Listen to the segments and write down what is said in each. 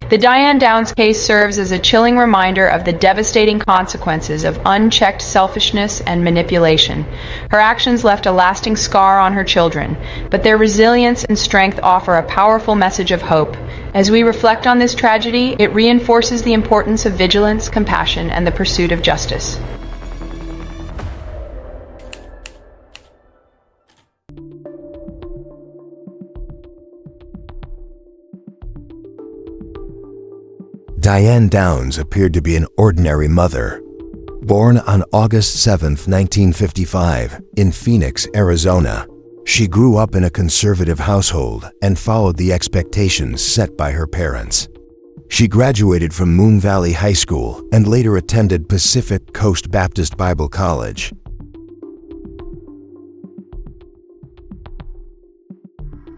The Diane Downs case serves as a chilling reminder of the devastating consequences of unchecked selfishness and manipulation. Her actions left a lasting scar on her children, but their resilience and strength offer a powerful message of hope. As we reflect on this tragedy, it reinforces the importance of vigilance, compassion, and the pursuit of justice. Diane Downs appeared to be an ordinary mother. Born on August 7, 1955, in Phoenix, Arizona, she grew up in a conservative household and followed the expectations set by her parents. She graduated from Moon Valley High School and later attended Pacific Coast Baptist Bible College.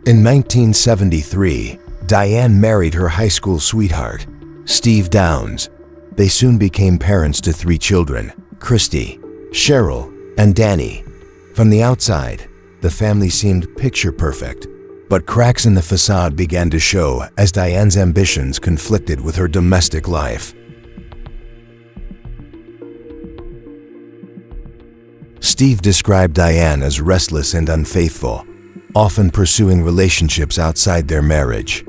In 1973, Diane married her high school sweetheart, Steve Downs. They soon became parents to 3 children, Christy, Cheryl, and Danny. From the outside, the family seemed picture perfect, but cracks in the facade began to show as Diane's ambitions conflicted with her domestic life. Steve described Diane as restless and unfaithful, often pursuing relationships outside their marriage.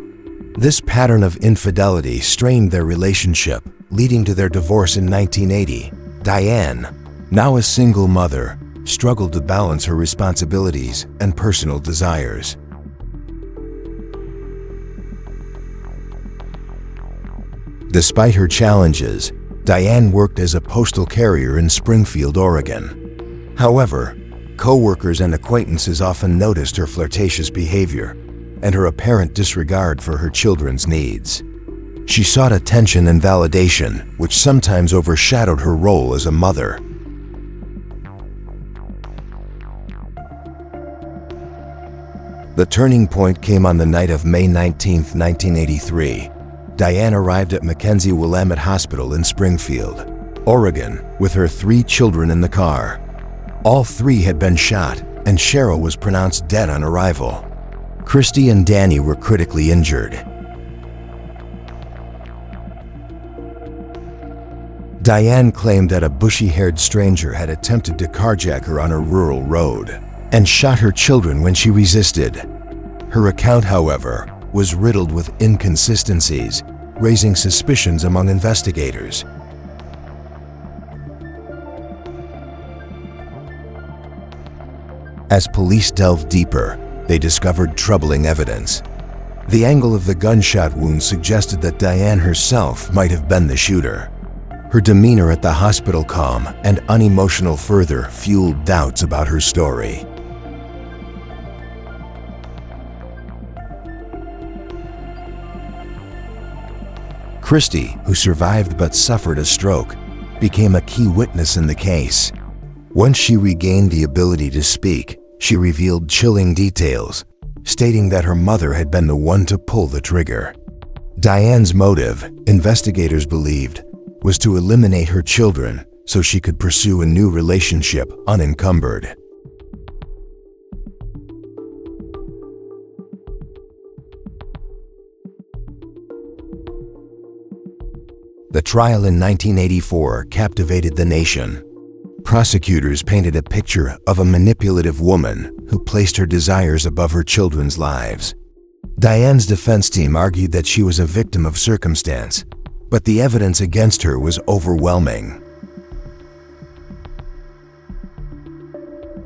This pattern of infidelity strained their relationship, leading to their divorce in 1980. Diane, now a single mother, struggled to balance her responsibilities and personal desires. Despite her challenges, Diane worked as a postal carrier in Springfield, Oregon. However, co-workers and acquaintances often noticed her flirtatious behavior and her apparent disregard for her children's needs. She sought attention and validation, which sometimes overshadowed her role as a mother. The turning point came on the night of May 19, 1983. Diane arrived at Mackenzie Willamette Hospital in Springfield, Oregon, with her 3 children in the car. All 3 had been shot, and Cheryl was pronounced dead on arrival. Christy and Danny were critically injured. Diane claimed that a bushy-haired stranger had attempted to carjack her on a rural road and shot her children when she resisted. Her account, however, was riddled with inconsistencies, raising suspicions among investigators. As police delved deeper, they discovered troubling evidence. The angle of the gunshot wound suggested that Diane herself might have been the shooter. Her demeanor at the hospital, calm and unemotional, further fueled doubts about her story. Christy, who survived but suffered a stroke, became a key witness in the case. Once she regained the ability to speak, she revealed chilling details, stating that her mother had been the one to pull the trigger. Diane's motive, investigators believed, was to eliminate her children so she could pursue a new relationship unencumbered. The trial in 1984 captivated the nation. Prosecutors painted a picture of a manipulative woman who placed her desires above her children's lives. Diane's defense team argued that she was a victim of circumstance, but the evidence against her was overwhelming.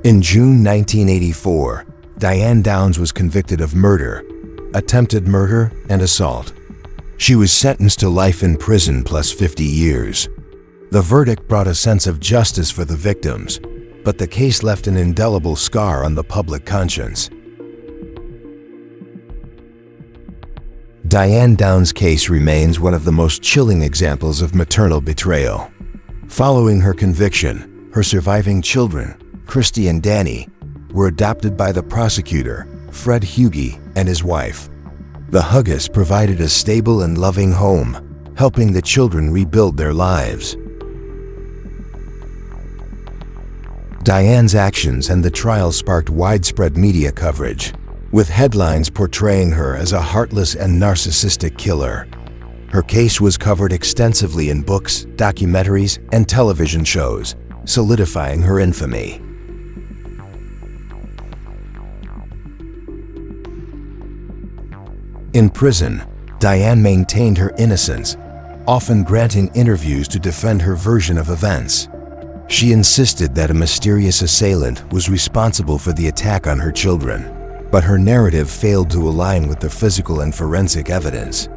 In June 1984, Diane Downs was convicted of murder, attempted murder, and assault. She was sentenced to life in prison plus 50 years. The verdict brought a sense of justice for the victims, but the case left an indelible scar on the public conscience. Diane Downs' case remains one of the most chilling examples of maternal betrayal. Following her conviction, her surviving children, Christy and Danny, were adopted by the prosecutor, Fred Hughey, and his wife. The Hughes provided a stable and loving home, helping the children rebuild their lives. Diane's actions and the trial sparked widespread media coverage, with headlines portraying her as a heartless and narcissistic killer. Her case was covered extensively in books, documentaries, and television shows, solidifying her infamy. In prison, Diane maintained her innocence, often granting interviews to defend her version of events. She insisted that a mysterious assailant was responsible for the attack on her children, but her narrative failed to align with the physical and forensic evidence.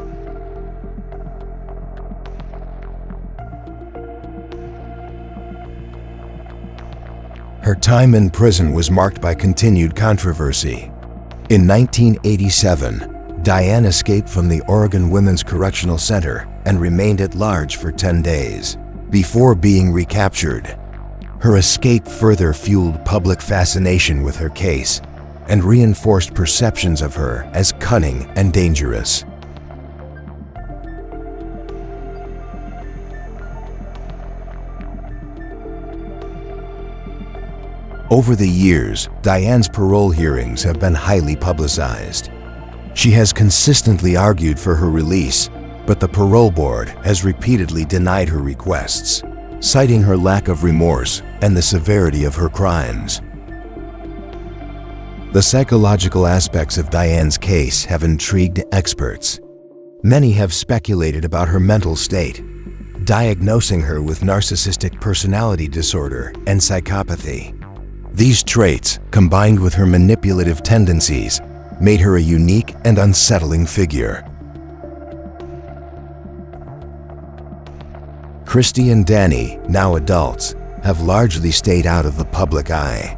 Her time in prison was marked by continued controversy. In 1987, Diane escaped from the Oregon Women's Correctional Center and remained at large for 10 days before being recaptured. Her escape further fueled public fascination with her case and reinforced perceptions of her as cunning and dangerous. Over the years, Diane's parole hearings have been highly publicized. She has consistently argued for her release, but the parole board has repeatedly denied her requests, citing her lack of remorse and the severity of her crimes. The psychological aspects of Diane's case have intrigued experts. Many have speculated about her mental state, diagnosing her with narcissistic personality disorder and psychopathy. These traits, combined with her manipulative tendencies, made her a unique and unsettling figure. Christy and Danny, now adults, have largely stayed out of the public eye.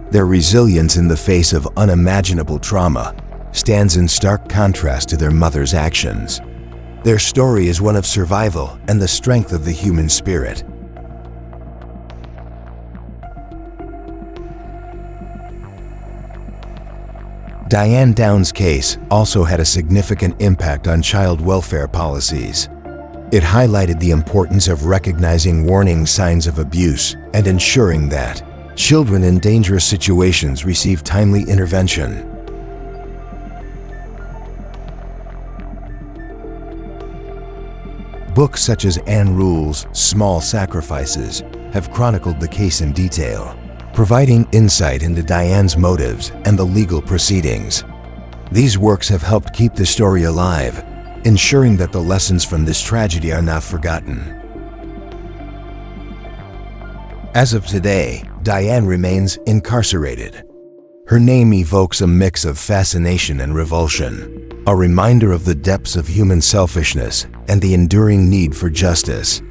Their resilience in the face of unimaginable trauma stands in stark contrast to their mother's actions. Their story is one of survival and the strength of the human spirit. Diane Downs' case also had a significant impact on child welfare policies. It highlighted the importance of recognizing warning signs of abuse and ensuring that children in dangerous situations receive timely intervention. Books such as Anne Rule's Small Sacrifices have chronicled the case in detail, providing insight into Diane's motives and the legal proceedings. These works have helped keep the story alive, ensuring that the lessons from this tragedy are not forgotten. As of today, Diane remains incarcerated. Her name evokes a mix of fascination and revulsion, a reminder of the depths of human selfishness and the enduring need for justice.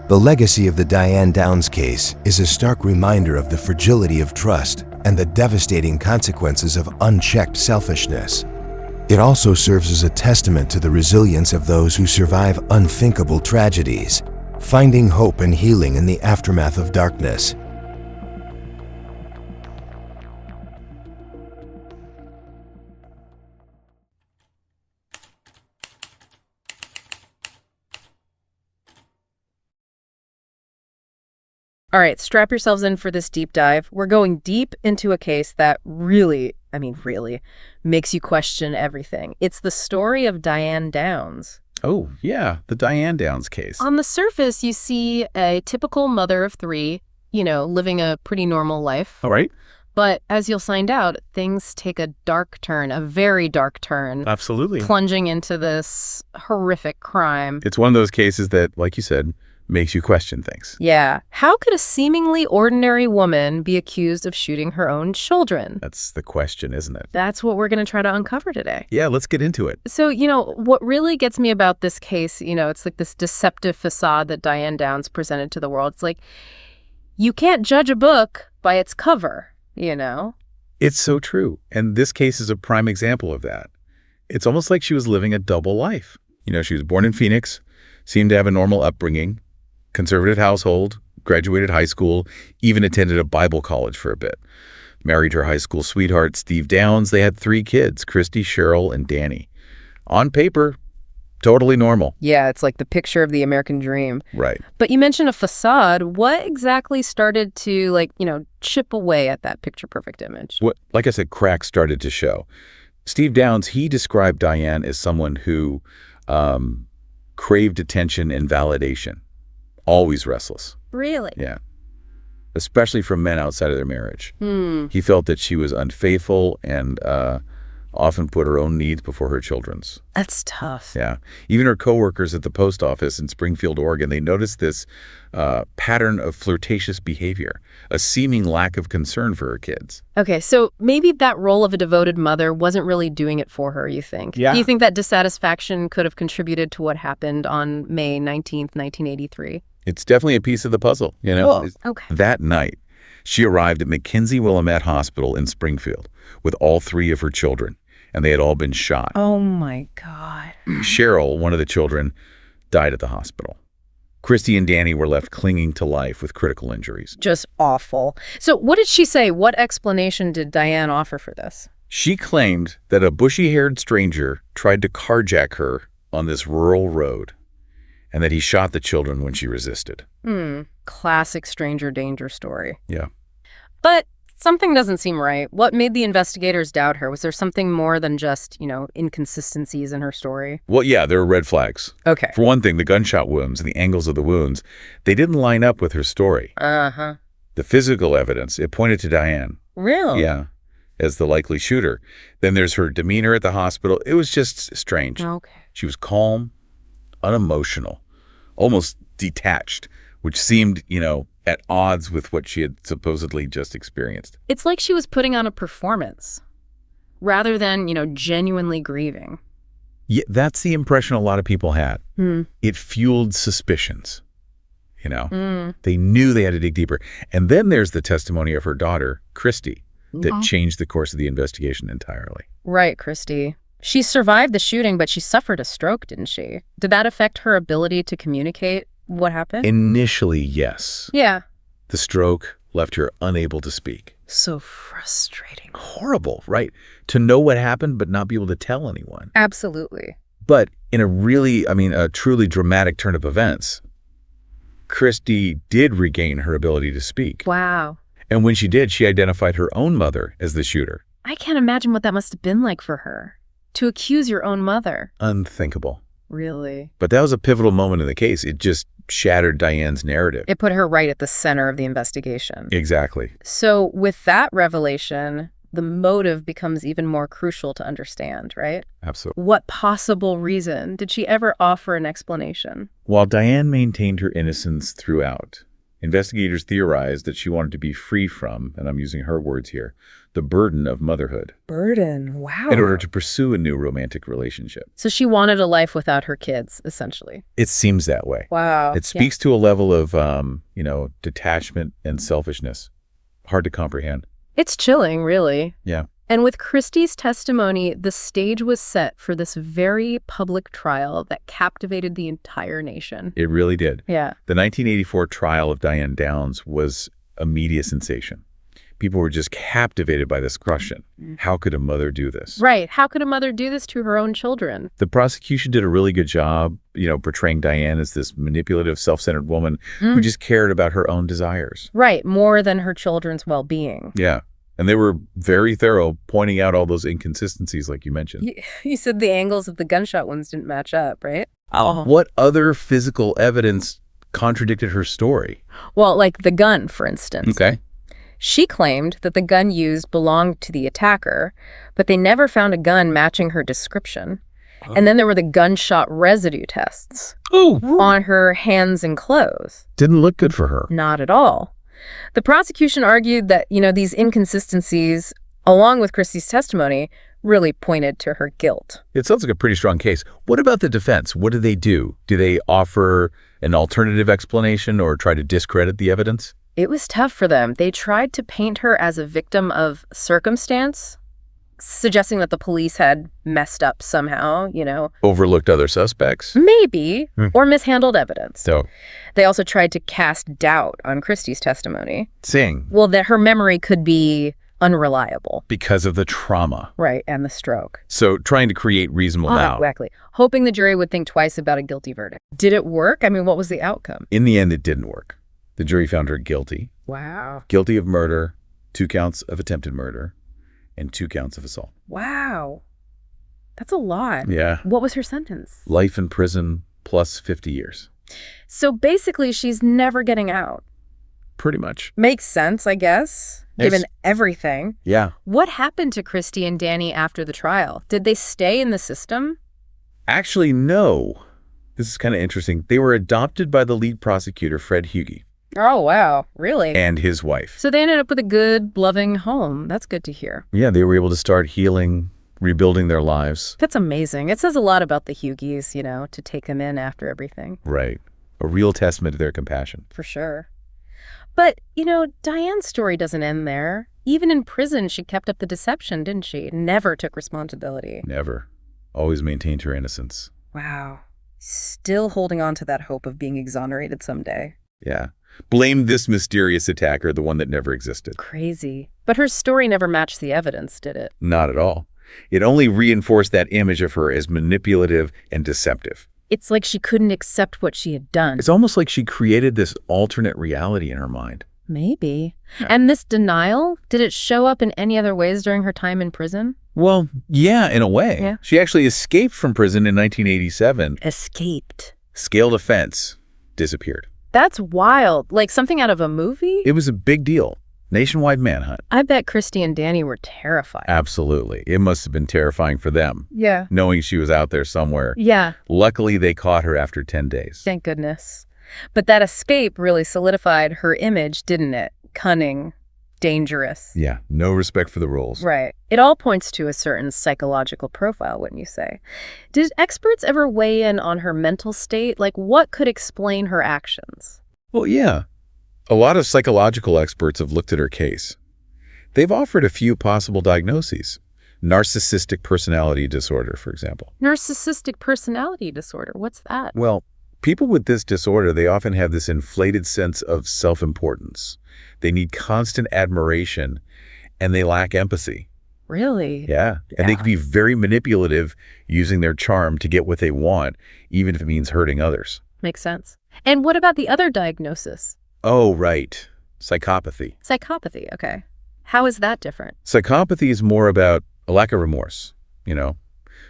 The legacy of the Diane Downs case is a stark reminder of the fragility of trust and the devastating consequences of unchecked selfishness. It also serves as a testament to the resilience of those who survive unthinkable tragedies, finding hope and healing in the aftermath of darkness. All right, strap yourselves in for this deep dive. We're going deep into a case that really makes you question everything. It's the story of Diane Downs. Oh, yeah, the Diane Downs case. On the surface, you see a typical mother of three, living a pretty normal life. All right. But as you'll find out, things take a dark turn, a very dark turn. Absolutely. Plunging into this horrific crime. It's one of those cases that, like you said, makes you question things. Yeah. How could a seemingly ordinary woman be accused of shooting her own children? That's the question, isn't it? That's what we're going to try to uncover today. Yeah, let's get into it. So, what really gets me about this case, it's like this deceptive facade that Diane Downs presented to the world. It's like, you can't judge a book by its cover, It's so true. And this case is a prime example of that. It's almost like she was living a double life. She was born in Phoenix, seemed to have a normal upbringing, conservative household, graduated high school, even attended a Bible college for a bit. Married her high school sweetheart, Steve Downs. They had 3 kids, Christy, Cheryl, and Danny. On paper, Totally normal. Yeah, it's like the picture of the American dream. Right. But you mentioned a facade. What exactly started to, chip away at that picture-perfect image? Like I said, cracks started to show. Steve Downs, he described Diane as someone who craved attention and validation. Always restless. Really? Yeah. Especially from men outside of their marriage. He felt that she was unfaithful and often put her own needs before her children's. That's tough. Yeah. Even her coworkers at the post office in Springfield, Oregon, they noticed this pattern of flirtatious behavior, a seeming lack of concern for her kids. Okay, so maybe that role of a devoted mother wasn't really doing it for her, you think? Yeah. Do you think that dissatisfaction could have contributed to what happened on May 19th, 1983? It's definitely a piece of the puzzle, you know? Okay. That night, she arrived at McKinsey-Willamette Hospital in Springfield with all 3 of her children, and they had all been shot. Oh, my God. Cheryl, one of the children, died at the hospital. Christy and Danny were left clinging to life with critical injuries. Just awful. So what did she say? What explanation did Diane offer for this? She claimed that a bushy-haired stranger tried to carjack her on this rural road, and that he shot the children when she resisted. Classic stranger danger story. Yeah. But something doesn't seem right. What made the investigators doubt her? Was there something more than just, inconsistencies in her story? Well, yeah, there were red flags. Okay. For one thing, the gunshot wounds and the angles of the wounds, they didn't line up with her story. Uh-huh. The physical evidence, it pointed to Diane. Really? Yeah, as the likely shooter. Then there's her demeanor at the hospital. It was just strange. Okay. She was calm, unemotional, almost detached, which seemed, at odds with what she had supposedly just experienced. It's like she was putting on a performance rather than, genuinely grieving. Yeah, that's the impression a lot of people had. It fueled suspicions. They knew they had to dig deeper. And then there's the testimony of her daughter, Christy, that changed the course of the investigation entirely. Right, Christy. She survived the shooting, but she suffered a stroke, didn't she? Did that affect her ability to communicate what happened? Initially, yes. Yeah. The stroke left her unable to speak. So frustrating. Horrible, right? To know what happened but not be able to tell anyone. Absolutely. But in a truly dramatic turn of events, Christy did regain her ability to speak. Wow. And when she did, she identified her own mother as the shooter. I can't imagine what that must have been like for her. To accuse your own mother. Unthinkable. Really? But that was a pivotal moment in the case. It just shattered Diane's narrative. It put her right at the center of the investigation. Exactly. So with that revelation, the motive becomes even more crucial to understand, right? Absolutely. What possible reason? Did she ever offer an explanation? While Diane maintained her innocence throughout, investigators theorized that she wanted to be free from, and I'm using her words here, the burden of motherhood. Burden? Wow. In order to pursue a new romantic relationship. So she wanted a life without her kids, essentially. It seems that way. Wow. It speaks to a level of, detachment and selfishness. Hard to comprehend. It's chilling, really. Yeah. And with Christie's testimony, the stage was set for this very public trial that captivated the entire nation. It really did. Yeah. The 1984 trial of Diane Downs was a media sensation. People were just captivated by this question. How could a mother do this? Right. How could a mother do this to her own children? The prosecution did a really good job, portraying Diane as this manipulative, self-centered woman who just cared about her own desires. Right. More than her children's well-being. Yeah. And they were very thorough, pointing out all those inconsistencies like you mentioned. You said the angles of the gunshot wounds didn't match up, right? What other physical evidence contradicted her story? Well, like the gun, for instance. Okay. She claimed that the gun used belonged to the attacker, but they never found a gun matching her description. And then there were the gunshot residue tests on her hands and clothes. Didn't look good for her. Not at all. The prosecution argued that, these inconsistencies, along with Christie's testimony, really pointed to her guilt. It sounds like a pretty strong case. What about the defense? What do they do? Do they offer an alternative explanation or try to discredit the evidence? It was tough for them. They tried to paint her as a victim of circumstance, suggesting that the police had messed up somehow, Overlooked other suspects? Maybe, or mishandled evidence. So, they also tried to cast doubt on Christie's testimony. saying, Well, that her memory could be unreliable. Because of the trauma. Right, and the stroke. So trying to create reasonable doubt. Exactly. Hoping the jury would think twice about a guilty verdict. Did it work? I mean, what was the outcome? In the end, it didn't work. The jury found her guilty. Wow. Guilty of murder, 2 counts of attempted murder, and 2 counts of assault. Wow. That's a lot. Yeah. What was her sentence? Life in prison plus 50 years. So basically, she's never getting out. Pretty much. Makes sense, I guess, given everything. Yeah. What happened to Christy and Danny after the trial? Did they stay in the system? Actually, no. This is kind of interesting. They were adopted by the lead prosecutor, Fred Hughey. Oh, wow. Really? And his wife. So they ended up with a good, loving home. That's good to hear. Yeah, they were able to start healing, rebuilding their lives. That's amazing. It says a lot about the Hugheys, to take them in after everything. Right. A real testament to their compassion. For sure. But, Diane's story doesn't end there. Even in prison, she kept up the deception, didn't she? Never took responsibility. Never. Always maintained her innocence. Wow. Still holding on to that hope of being exonerated someday. Yeah. Blamed this mysterious attacker, the one that never existed. Crazy. But her story never matched the evidence, did it? Not at all. It only reinforced that image of her as manipulative and deceptive. It's like she couldn't accept what she had done. It's almost like she created this alternate reality in her mind. Maybe. And this denial, did it show up in any other ways during her time in prison? Well, yeah, in a way. Yeah. She actually escaped from prison in 1987. Escaped. Scaled a fence. Disappeared. That's wild. Like something out of a movie? It was a big deal. Nationwide manhunt. I bet Christy and Danny were terrified. Absolutely. It must have been terrifying for them. Yeah. Knowing she was out there somewhere. Yeah. Luckily, they caught her after 10 days. Thank goodness. But that escape really solidified her image, didn't it? Cunning, dangerous. Yeah. No respect for the rules. Right. It all points to a certain psychological profile, wouldn't you say? Did experts ever weigh in on her mental state? Like, what could explain her actions? Well, yeah. A lot of psychological experts have looked at her case. They've offered a few possible diagnoses. Narcissistic personality disorder, for example. Narcissistic personality disorder. What's that? Well, people with this disorder, they often have this inflated sense of self-importance. They need constant admiration, and they lack empathy. Really? Yeah. And they can be very manipulative, using their charm to get what they want, even if it means hurting others. Makes sense. And what about the other diagnosis? Oh, right. Psychopathy. Psychopathy, okay. How is that different? Psychopathy is more about a lack of remorse,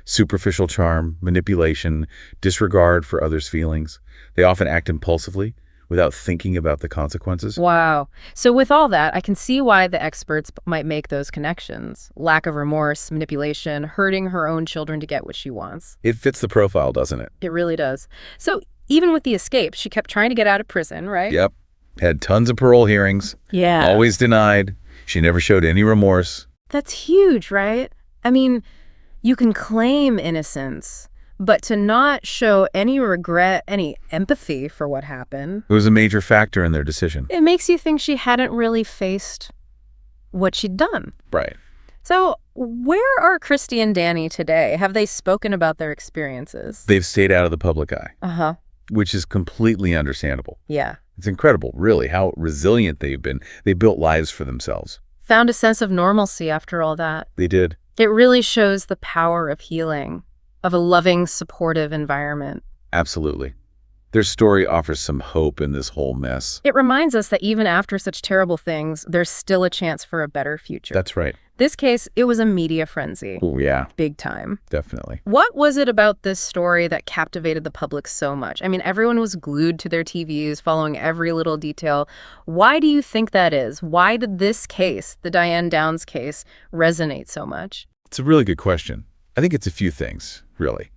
superficial charm, manipulation, disregard for others' feelings. They often act impulsively without thinking about the consequences. Wow. So with all that, I can see why the experts might make those connections. Lack of remorse, manipulation, hurting her own children to get what she wants. It fits the profile, doesn't it? It really does. So even with the escape, she kept trying to get out of prison, right? Yep. Had tons of parole hearings. Yeah. Always denied. She never showed any remorse. That's huge, right? I mean, you can claim innocence, but to not show any regret, any empathy for what happened. It was a major factor in their decision. It makes you think she hadn't really faced what she'd done. Right. So where are Christy and Danny today? Have they spoken about their experiences? They've stayed out of the public eye. Uh-huh. Which is completely understandable. Yeah. It's incredible, really, how resilient they've been. They built lives for themselves. Found a sense of normalcy after all that. They did. It really shows the power of healing, of a loving, supportive environment. Absolutely. Their story offers some hope in this whole mess. It reminds us that even after such terrible things, there's still a chance for a better future. That's right. This case, it was a media frenzy. Oh, yeah. Big time. Definitely. What was it about this story that captivated the public so much? I mean, everyone was glued to their TVs, following every little detail. Why do you think that is? Why did this case, the Diane Downs case, resonate so much? It's a really good question. I think it's a few things, really.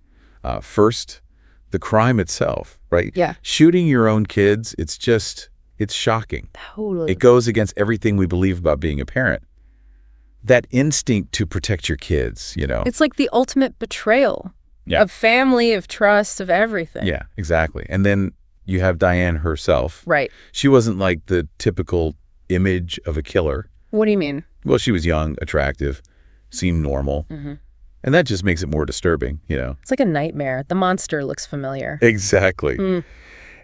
First, the crime itself, right? Yeah. Shooting your own kids, it's shocking. Totally. It goes against everything we believe about being a parent. That instinct to protect your kids, It's like the ultimate betrayal of family, of trust, of everything. Yeah, exactly. And then you have Diane herself. Right. She wasn't like the typical image of a killer. What do you mean? Well, she was young, attractive, seemed normal. Mm-hmm. And that just makes it more disturbing, It's like a nightmare. The monster looks familiar. Exactly.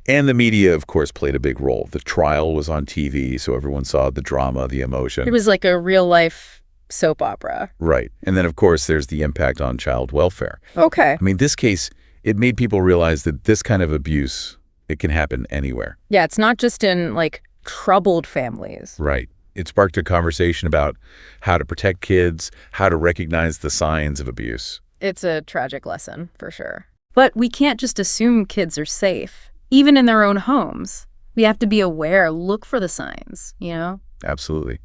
And the media, of course, played a big role. The trial was on TV, so everyone saw the drama, the emotion. It was like a real-life soap opera. Right. And then, of course, there's the impact on child welfare. Okay. I mean, this case, it made people realize that this kind of abuse, it can happen anywhere. Yeah, it's not just in, like, troubled families. Right. It sparked a conversation about how to protect kids, how to recognize the signs of abuse. It's a tragic lesson, for sure. But we can't just assume kids are safe, even in their own homes. We have to be aware, look for the signs, you know? Absolutely.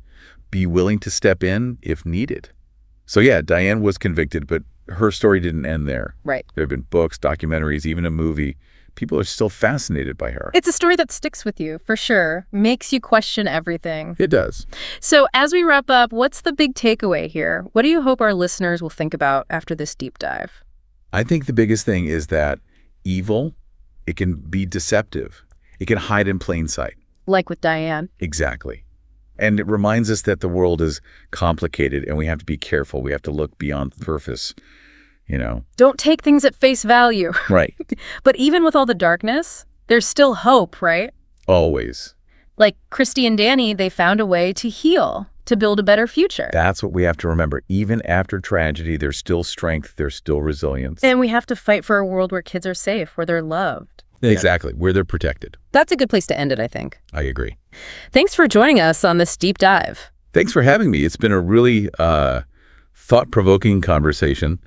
Be willing to step in if needed. So yeah, Diane was convicted, but her story didn't end there. Right. There have been books, documentaries, even a movie. People are still fascinated by her. It's a story that sticks with you, for sure. Makes you question everything. It does. So as we wrap up, what's the big takeaway here? What do you hope our listeners will think about after this deep dive? I think the biggest thing is that evil, it can be deceptive. It can hide in plain sight. Like with Diane. Exactly. And it reminds us that the world is complicated and we have to be careful. We have to look beyond the surface, you know. Don't take things at face value. Right. But even with all the darkness, there's still hope, right? Always. Like Christy and Danny, they found a way to heal, to build a better future. That's what we have to remember. Even after tragedy, there's still strength, there's still resilience. And we have to fight for a world where kids are safe, where they're loved. Exactly, where they're protected. That's a good place to end it, I think. I agree. Thanks for joining us on this deep dive. Thanks for having me. It's been a really thought-provoking conversation.